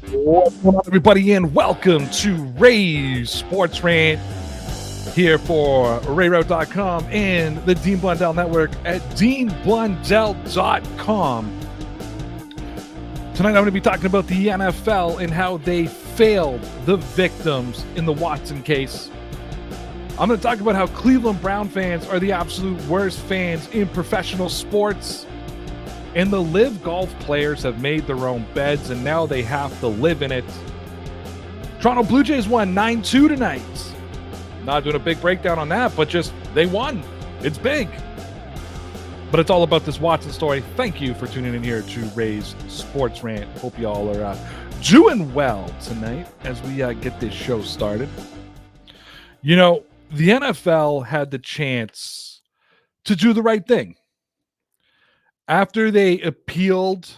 What's going on, everybody, and welcome to Ray's Sports Rant here for RayRoute.com and the Dean Blundell Network at DeanBlundell.com. Tonight, I'm going to be talking about the NFL and how they failed the victims in the Watson case. I'm going to talk about how Cleveland Brown fans are the absolute worst fans in professional sports. And the LIV golf players have made their own beds, and now they have to live in it. Toronto Blue Jays won 9-2 tonight. Not doing a big breakdown on that, but just they won. It's big. But it's all about this Watson story. Thank you for tuning in here to Ray's Sports Rant. Hope you all are doing well tonight as we get this show started. You know, the NFL had the chance to do the right thing. After they appealed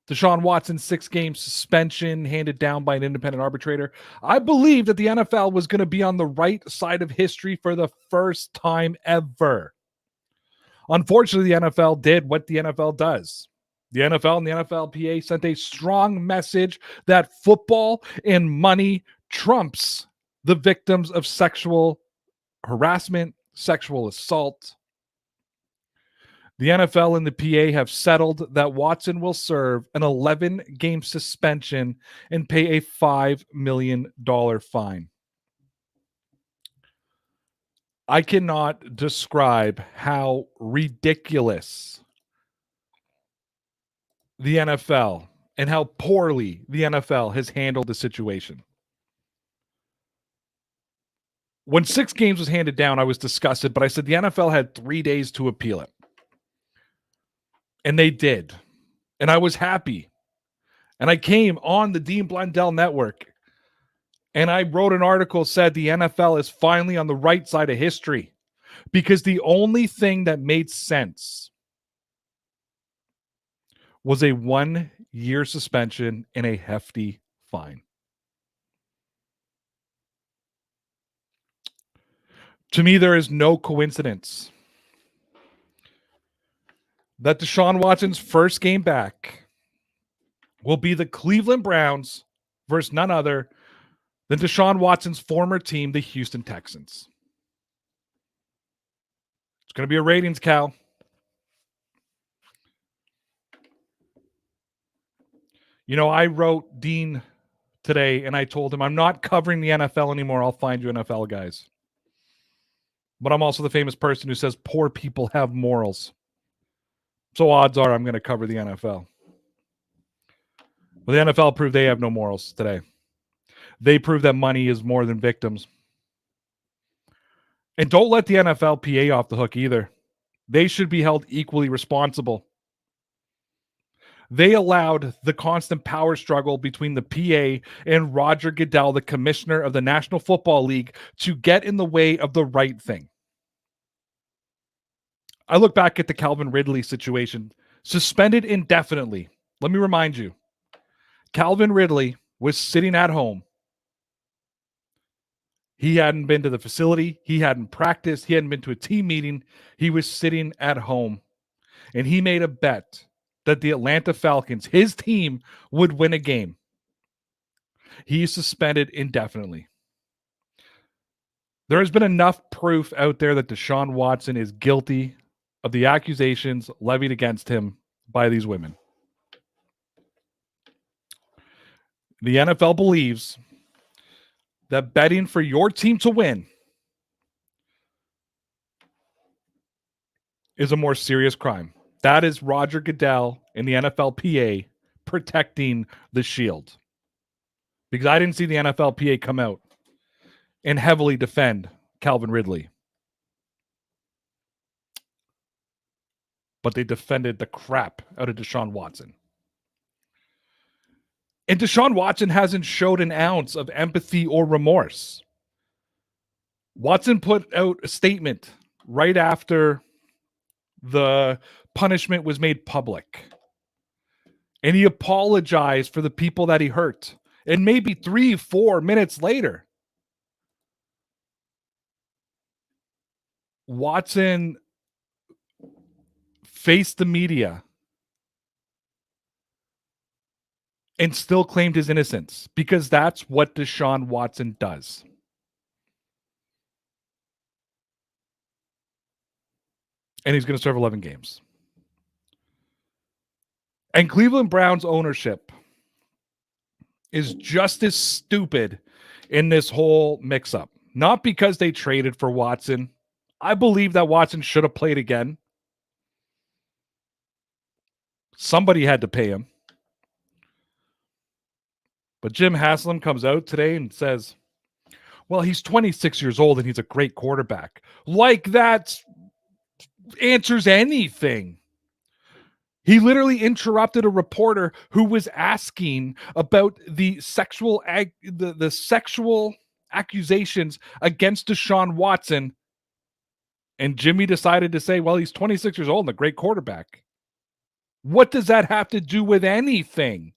Deshaun Watson's 6-game suspension handed down by an independent arbitrator, I believe that the NFL was going to be on the right side of history for the first time ever. Unfortunately, the NFL did what the NFL does. The NFL and the NFLPA sent a strong message that football and money trumps the victims of sexual harassment, sexual assault. The NFL and the PA have settled that Watson will serve an 11-game suspension and pay a $5 million fine. I cannot describe how ridiculous the NFL and how poorly the NFL has handled the situation. When 6 games was handed down, I was disgusted, but I said the NFL had 3 days to appeal it. And they did. And I was happy. And I came on the Dean Blundell Network. And I wrote an article said the NFL is finally on the right side of history. Because the only thing that made sense was a 1-year suspension and a hefty fine. To me, there is no coincidence that Deshaun Watson's first game back will be the Cleveland Browns versus none other than Deshaun Watson's former team, the Houston Texans. It's going to be a ratings cow. You know, I wrote Dean today and I told him I'm not covering the NFL anymore. I'll find you NFL guys. But I'm also the famous person who says poor people have morals. So odds are I'm going to cover the NFL. Well, the NFL proved they have no morals today. They prove that money is more than victims. And don't let the NFLPA off the hook either. They should be held equally responsible. They allowed the constant power struggle between the PA and Roger Goodell, the commissioner of the National Football League, to get in the way of the right thing. I look back at the Calvin Ridley situation, suspended indefinitely. Let me remind you, Calvin Ridley was sitting at home. He hadn't been to the facility. He hadn't practiced. He hadn't been to a team meeting. He was sitting at home. And he made a bet that the Atlanta Falcons, his team, would win a game. He is suspended indefinitely. There has been enough proof out there that Deshaun Watson is guilty of the accusations levied against him by these women. The NFL believes that betting for your team to win is a more serious crime. That is Roger Goodell and the NFLPA protecting the shield. Because I didn't see the NFLPA come out and heavily defend Calvin Ridley. But they defended the crap out of Deshaun Watson. And Deshaun Watson hasn't showed an ounce of empathy or remorse. Watson put out a statement right after the punishment was made public. And he apologized for the people that he hurt. And maybe 3-4 minutes later, Watson faced the media and still claimed his innocence, because that's what Deshaun Watson does. And he's going to serve 11 games. And Cleveland Browns ownership is just as stupid in this whole mix-up. Not because they traded for Watson. I believe that Watson should have played again. Somebody had to pay him. But Jim Haslam comes out today and says, well, he's 26 years old and he's a great quarterback. Like that answers anything. He literally interrupted a reporter who was asking about the sexual accusations against Deshaun Watson. And Jimmy decided to say, well, he's 26 years old and a great quarterback. What does that have to do with anything?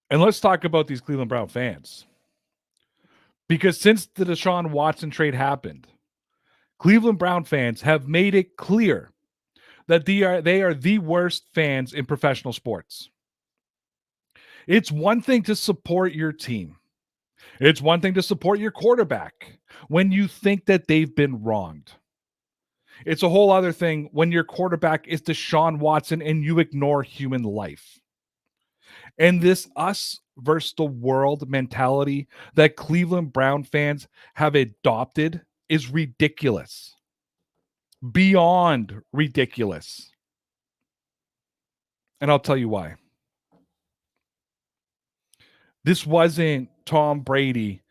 And let's talk about these Cleveland Brown fans. Because since the Deshaun Watson trade happened, Cleveland Brown fans have made it clear that they are the worst fans in professional sports. It's one thing to support your team. It's one thing to support your quarterback when you think that they've been wronged. It's a whole other thing when your quarterback is Deshaun Watson and you ignore human life. And this us versus the world mentality that Cleveland Brown fans have adopted is ridiculous. Beyond ridiculous. And I'll tell you why. This wasn't Tom Brady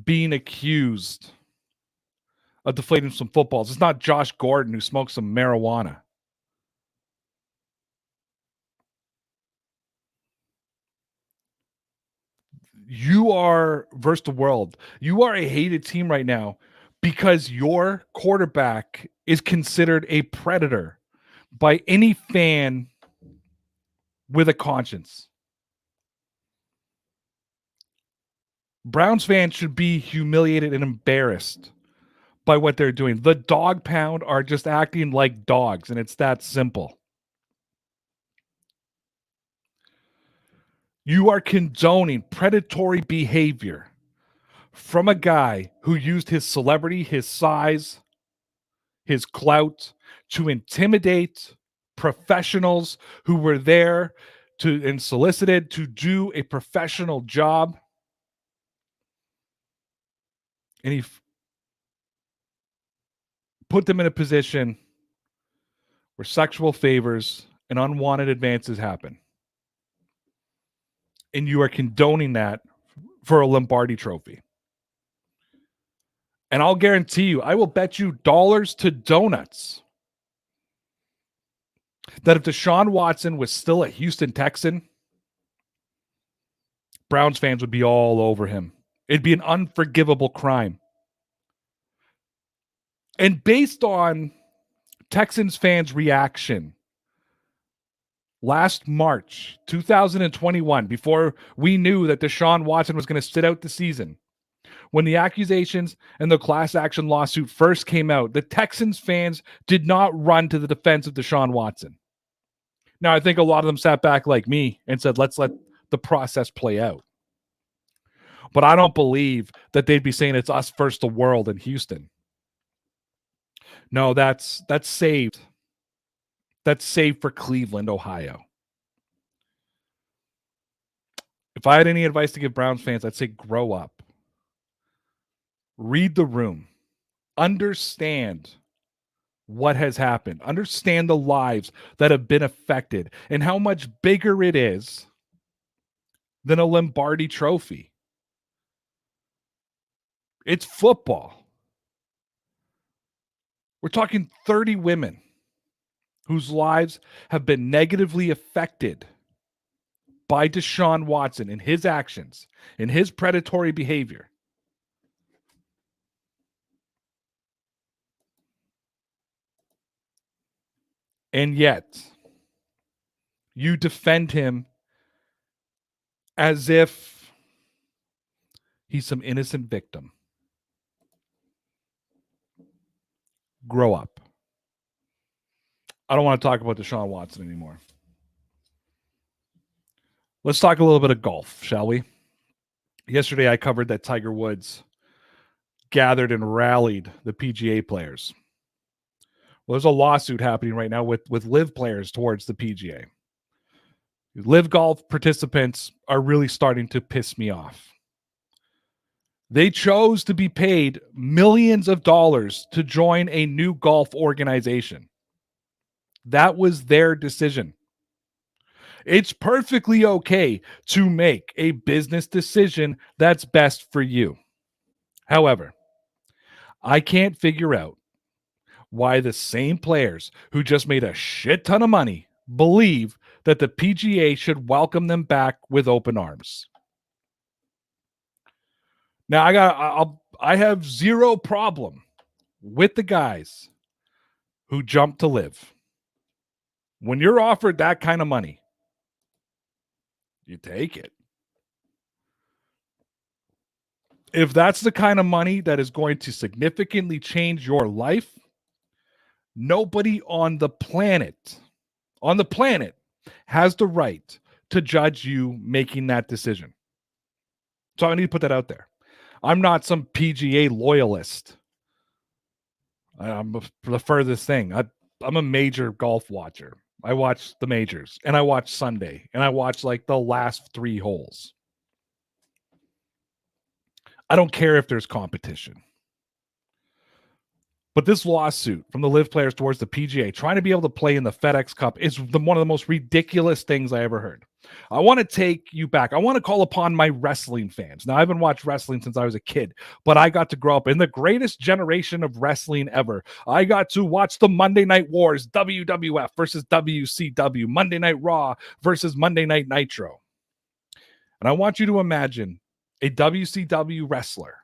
being accused of deflating some footballs. It's not Josh Gordon who smoked some marijuana. You are versus the world. You are a hated team right now because your quarterback is considered a predator by any fan with a conscience. Browns fans should be humiliated and embarrassed by what they're doing. The dog pound are just acting like dogs, and it's that simple. You are condoning predatory behavior from a guy who used his celebrity, his size, his clout to intimidate professionals who were there and solicited to do a professional job. And he put them in a position where sexual favors and unwanted advances happen. And you are condoning that for a Lombardi trophy. And I'll guarantee you, I will bet you dollars to donuts that if Deshaun Watson was still a Houston Texan, Browns fans would be all over him. It'd be an unforgivable crime. And based on Texans fans' reaction last March 2021, before we knew that Deshaun Watson was going to sit out the season, when the accusations and the class action lawsuit first came out, the Texans fans did not run to the defense of Deshaun Watson. Now, I think a lot of them sat back like me and said, let's let the process play out. But I don't believe that they'd be saying it's us versus the world in Houston. No, that's saved. That's saved for Cleveland, Ohio. If I had any advice to give Browns fans, I'd say grow up. Read the room. Understand what has happened. Understand the lives that have been affected and how much bigger it is than a Lombardi trophy. It's football. We're talking 30 women whose lives have been negatively affected by Deshaun Watson and his actions and his predatory behavior. And yet, you defend him as if he's some innocent victim. Grow up. I don't want to talk about Deshaun Watson anymore. Let's talk a little bit of golf, shall we? Yesterday, I covered that Tiger Woods gathered and rallied the PGA players. Well, there's a lawsuit happening right now with LIV players towards the PGA. LIV golf participants are really starting to piss me off. They chose to be paid millions of dollars to join a new golf organization. That was their decision. It's perfectly okay to make a business decision that's best for you. However, I can't figure out why the same players who just made a shit ton of money believe that the PGA should welcome them back with open arms. Now, I have zero problem with the guys who jump to LIV. When you're offered that kind of money, you take it. If that's the kind of money that is going to significantly change your life, nobody on the planet has the right to judge you making that decision. So I need to put that out there. I'm not some PGA loyalist. I'm the furthest thing. I'm a major golf watcher. I watch the majors, and I watch Sunday, and I watch like the last 3 holes. I don't care if there's competition. But this lawsuit from the LIV players towards the PGA, trying to be able to play in the FedEx Cup, is one of the most ridiculous things I ever heard. I want to take you back. I want to call upon my wrestling fans. Now, I haven't watched wrestling since I was a kid, but I got to grow up in the greatest generation of wrestling ever. I got to watch the Monday Night Wars, WWF versus WCW, Monday Night Raw versus Monday Night Nitro. And I want you to imagine a WCW wrestler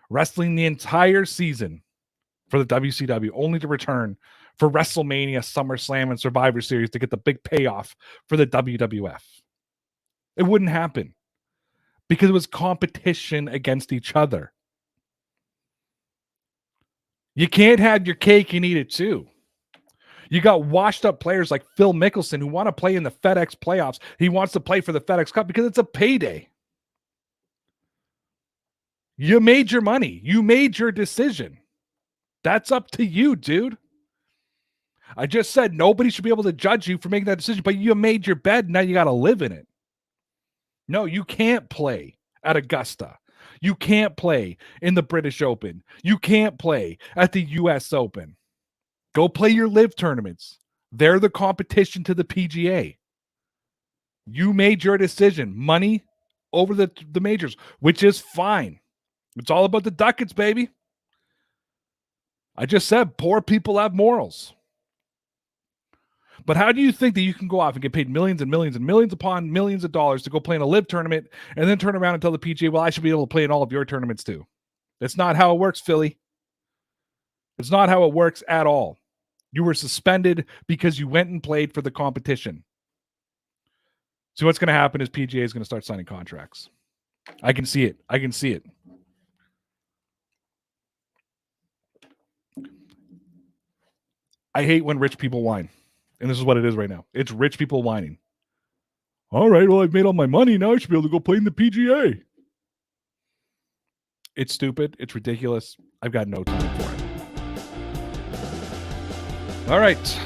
wrestling the entire season for the WCW, only to return for WrestleMania, SummerSlam, and Survivor Series to get the big payoff for the WWF. It wouldn't happen because it was competition against each other. You can't have your cake and eat it too. You got washed up players like Phil Mickelson who want to play in the FedEx playoffs. He wants to play for the FedEx Cup because it's a payday. You made your money. You made your decision. That's up to you, dude. I just said nobody should be able to judge you for making that decision, but you made your bed. Now you got to live in it. No, you can't play at Augusta. You can't play in the British Open. You can't play at the US Open. Go play your LIV tournaments. They're the competition to the PGA. You made your decision. Money over the majors, which is fine. It's all about the ducats, baby. I just said poor people have morals. But how do you think that you can go off and get paid millions and millions and millions upon millions of dollars to go play in a LIV tournament and then turn around and tell the PGA, well, I should be able to play in all of your tournaments too? That's not how it works, Philly. It's not how it works at all. You were suspended because you went and played for the competition. So what's going to happen is PGA is going to start signing contracts. I can see it. I can see it. I hate when rich people whine. And this is what it is right now. It's rich people whining. All right, well, I've made all my money. Now I should be able to go play in the PGA. It's stupid. It's ridiculous. I've got no time for it. All right.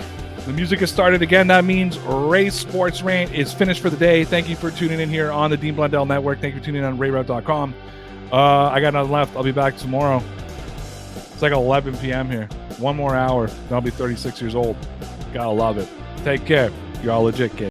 The music has started again. That means Ray's Sports Rant is finished for the day. Thank you for tuning in here on the Dean Blundell Network. Thank you for tuning in on RayRoute.com. I got nothing left. I'll be back tomorrow. It's like 11 p.m. here. One more hour, and I'll be 36 years old. Gotta love it. Take care. You're all legit, kids.